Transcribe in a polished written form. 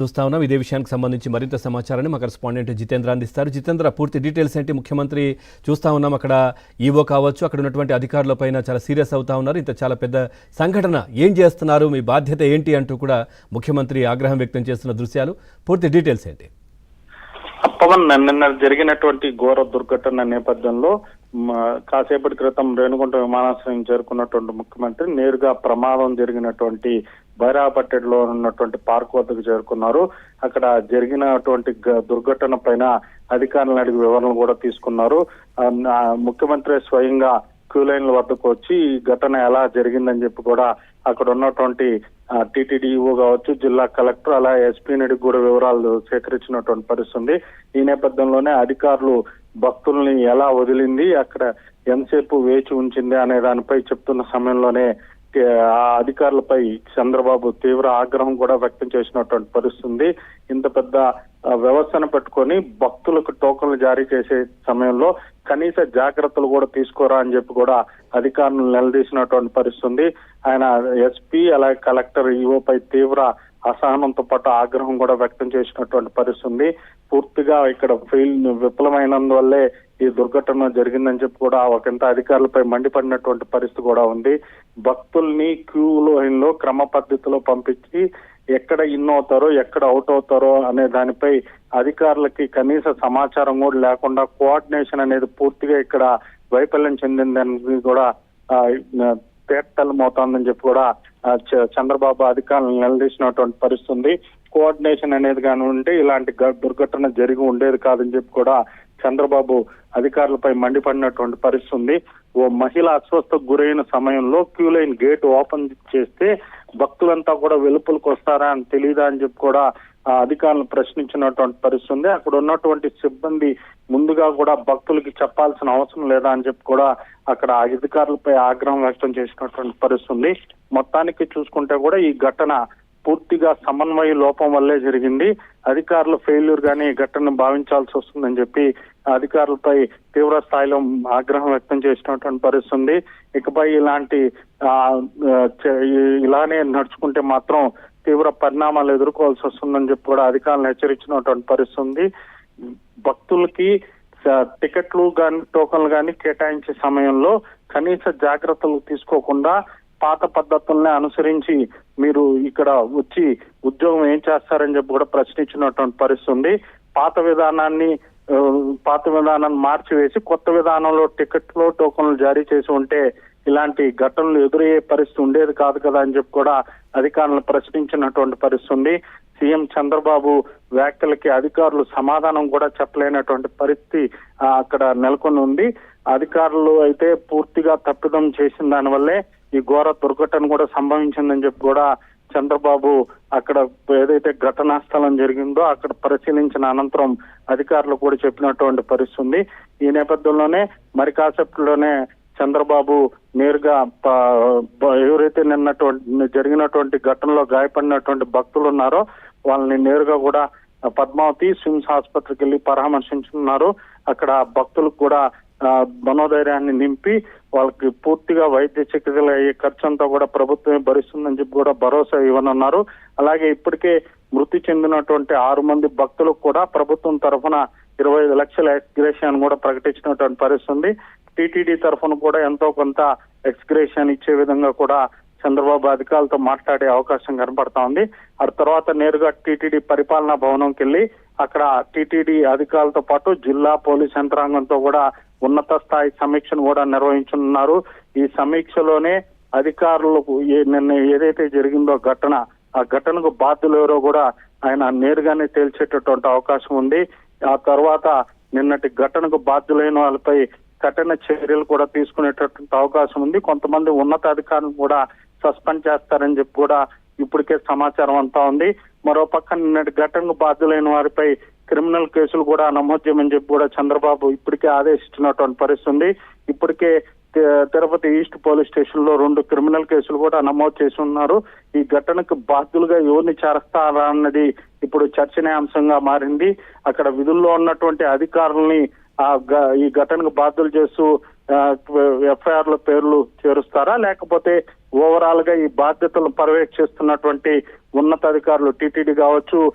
చూస్తా ఉన్నాం. ఇదే విషయానికి సంబంధించి మరింత సమాచారాన్ని మా కరెస్పాండెంట్ జితేంద్ర అందిస్తారు. జితేంద్ర, పూర్తి డీటెయిల్స్ ఏంటి? ముఖ్యమంత్రి చూస్తా ఉన్నాం, అక్కడ ఈవో కావచ్చు, అక్కడ ఉన్నటువంటి అధికారుల పైన చాలా సీరియస్ అవుతా ఉన్నారు. ఇంత చాలా పెద్ద సంఘటన, ఏం చేస్తున్నారు, మీ బాధ్యత ఏంటి అంటూ కూడా ముఖ్యమంత్రి ఆగ్రహం వ్యక్తం చేస్తున్న దృశ్యాలు. పూర్తి డీటెయిల్స్ ఏంటి? పవన్, నిన్న జరిగినటువంటి ఘోర దుర్ఘటన నేపథ్యంలో కాసేపటి క్రితం రేణుగుంట విమానాశ్రయం చేరుకున్నటువంటి ముఖ్యమంత్రి నేరుగా ప్రమాదం జరిగినటువంటి బైరాపట్టెలో ఉన్నటువంటి పార్క్ వద్దకు చేరుకున్నారు. అక్కడ జరిగినటువంటి దుర్ఘటన పైన అధికారులను అడిగి వివరణలు కూడా తీసుకున్నారు. ముఖ్యమంత్రి స్వయంగా క్యూ లైన్ల వద్దకు వచ్చి ఈ ఘటన ఎలా జరిగిందని చెప్పి కూడా అక్కడ ఉన్నటువంటి టీటీడీఓ కావచ్చు, జిల్లా కలెక్టర్, అలా ఎస్పీని అడిగి కూడా వివరాలు సేకరించినటువంటి పరిస్థితుంది. ఈ నేపథ్యంలోనే అధికారులు భక్తుల్ని ఎలా వదిలింది, అక్కడ ఎంతసేపు వేచి ఉంచింది అనే దానిపై చెప్తున్న సమయంలోనే ఆ అధికారులపై చంద్రబాబు తీవ్ర ఆగ్రహం కూడా వ్యక్తం చేసినటువంటి పరిస్థితుంది. ఇంత పెద్ద వ్యవస్థను పెట్టుకొని భక్తులకు టోకన్లు జారీ చేసే సమయంలో కనీస జాగ్రత్తలు కూడా తీసుకోరా అని చెప్పి కూడా అధికారులను నిలదీసినటువంటి పరిస్థితుంది. ఆయన ఎస్పీ అలాగే కలెక్టర్, ఈఓపై తీవ్ర అసహనంతో పాటు ఆగ్రహం కూడా వ్యక్తం చేసినటువంటి పరిస్థితుంది. పూర్తిగా ఇక్కడ విఫలమైనందువల్లే ఈ దుర్ఘటన జరిగిందని చెప్పి కూడా ఒకంత అధికారులపై మండిపడినటువంటి పరిస్థితి కూడా ఉంది. భక్తుల్ని క్యూ లైన్లో క్రమ పద్ధతిలో పంపించి ఎక్కడ ఇన్ అవుతారో ఎక్కడ అవుట్ అవుతారో అనే దానిపై అధికారులకి కనీస సమాచారం కూడా లేకుండా కోఆర్డినేషన్ అనేది పూర్తిగా ఇక్కడ వైఫల్యం చెందిందని కూడా తేటతెల్లమవుతోందని చెప్పి కూడా చంద్రబాబు అధికారులను నిలదీసినటువంటి పరిస్థితుంది. కోఆర్డినేషన్ అనేది కానీ ఉంటే ఇలాంటి దుర్ఘటన జరిగి ఉండేది కాదని చెప్పి కూడా చంద్రబాబు అధికారులపై మండిపడినటువంటి పరిస్థితుంది. ఓ మహిళ అస్వస్థకు గురైన సమయంలో క్యూ లైన్ గేట్ ఓపెన్ చేస్తే భక్తులంతా కూడా వెలుపలకు వస్తారా అని తెలియదా అని చెప్పి కూడా అధికారులను ప్రశ్నించినటువంటి పరిస్థితుంది. అక్కడ ఉన్నటువంటి సిబ్బంది ముందుగా కూడా భక్తులకి చెప్పాల్సిన అవసరం లేదా అని చెప్పి కూడా అక్కడ అధికారులపై ఆగ్రహం వ్యక్తం చేసినటువంటి పరిస్థితుంది. మొత్తానికి చూసుకుంటే కూడా ఈ ఘటన పూర్తిగా సమన్వయ లోపం వల్లే జరిగింది. అధికారుల ఫెయిల్యూర్ గానీ ఈ ఘటనను భావించాల్సి వస్తుందని చెప్పి అధికారులపై తీవ్ర స్థాయిలో ఆగ్రహం వ్యక్తం చేసినటువంటి పరిస్థితుంది. ఇకపై ఇలానే నడుచుకుంటే మాత్రం తీవ్ర పరిణామాలు ఎదుర్కోవాల్సి వస్తుందని చెప్పి కూడా అధికారులను హెచ్చరించినటువంటి పరిస్థితుంది. భక్తులకి టికెట్లు కానీ టోకన్లు కానీ కేటాయించే సమయంలో కనీస జాగ్రత్తలు తీసుకోకుండా పాత పద్ధతుల్ని అనుసరించి మీరు ఇక్కడ వచ్చి ఉద్యోగం ఏం చేస్తారని చెప్పి కూడా ప్రశ్నించినటువంటి పరిస్థితుంది. పాత విధానాన్ని మార్చివేసి కొత్త విధానంలో టికెట్లు టోకన్లు జారీ చేసి ఉంటే ఇలాంటి ఘటనలు ఎదురయ్యే పరిస్థితి ఉండేది కాదు కదా అని చెప్పి కూడా అధికారులను ప్రశ్నించినటువంటి పరిస్థితుంది. సీఎం చంద్రబాబు వ్యాఖ్యలకి అధికారులు సమాధానం కూడా చెప్పలేనటువంటి పరిస్థితి అక్కడ నెలకొని ఉంది. అధికారులు అయితే పూర్తిగా తప్పిదం చేసిన దానివల్లే ఈ ఘోర దుర్ఘటన కూడా సంభవించిందని చెప్పి కూడా చంద్రబాబు అక్కడ ఏదైతే ఘటనా స్థలం జరిగిందో అక్కడ పరిశీలించిన అనంతరం అధికారులు కూడా చెప్పినటువంటి పరిస్థితుంది. ఈ నేపథ్యంలోనే మరి కాసేపట్లోనే చంద్రబాబు నేరుగా ఎవరైతే జరిగినటువంటి ఘటనలో గాయపడినటువంటి భక్తులు ఉన్నారో వాళ్ళని నేరుగా కూడా పద్మావతి స్విమ్స్ ఆసుపత్రికి వెళ్లి పరామర్శించున్నారు. అక్కడ భక్తులకు కూడా మనోధైర్యాన్ని నింపి వాళ్ళకి పూర్తిగా వైద్య చికిత్సలు అయ్యే ఖర్చు అంతా కూడా ప్రభుత్వమే భరిస్తుందని చెప్పి కూడా భరోసా ఇవ్వనున్నారు. అలాగే ఇప్పటికే మృతి చెందినటువంటి 6 మంది భక్తులకు కూడా ప్రభుత్వం తరఫున 25 లక్షల ఎక్స్గ్రేషన్ కూడా ప్రకటించినటువంటి పరిస్థితుంది. టీటీడీ తరఫున కూడా ఎంతో కొంత ఎక్స్గ్రేషన్ ఇచ్చే విధంగా కూడా చంద్రబాబు అధికారులతో మాట్లాడే అవకాశం కనపడతా ఉంది. ఆ తర్వాత నేరుగా టీటీడీ పరిపాలనా భవనంకి వెళ్లి అక్కడ టీటీడీ అధికారులతో పాటు జిల్లా పోలీస్ యంత్రాంగంతో కూడా ఉన్నత స్థాయి సమీక్షను కూడా నిర్వహించనున్నారు. ఈ సమీక్షలోనే అధికారులకు నిన్న ఏదైతే జరిగిందో ఆ ఘటనకు బాధ్యులు ఎవరో కూడా ఆయన నేరుగానే తేల్చేటటువంటి అవకాశం ఉంది. ఆ తర్వాత నిన్నటి ఘటనకు బాధ్యులైన వాళ్ళపై కఠిన చర్యలు కూడా తీసుకునేటటువంటి అవకాశం ఉంది. కొంతమంది ఉన్నత అధికారులను కూడా సస్పెండ్ చేస్తారని చెప్పి కూడా ఇప్పటికే సమాచారం అంతా ఉంది. మరో పక్క నిన్నటి ఘటనకు బాధ్యులైన వారిపై క్రిమినల్ కేసులు కూడా నమోదు చేయమని చెప్పి కూడా చంద్రబాబు ఇప్పటికే ఆదేశించినటువంటి పరిస్థితి ఉంది. ఇప్పటికే తిరుపతి ఈస్ట్ పోలీస్ స్టేషన్ లో 2 క్రిమినల్ కేసులు కూడా నమోదు చేసి ఉన్నారు. ఈ ఘటనకు బాధ్యులుగా ఎవరిని చేరస్తారా అన్నది ఇప్పుడు చర్చనీయాంశంగా మారింది. అక్కడ విధుల్లో ఉన్నటువంటి అధికారుల్ని ఈ ఘటనకు బాధ్యులు చేస్తూ ఎఫ్ఐఆర్ లో పేర్లు చేరుస్తారా, లేకపోతే ఓవరాల్ గా ఈ బాధ్యతలను పర్యవేక్షిస్తున్నటువంటి ఉన్నతాధికారులు టీటీడీ కావచ్చు,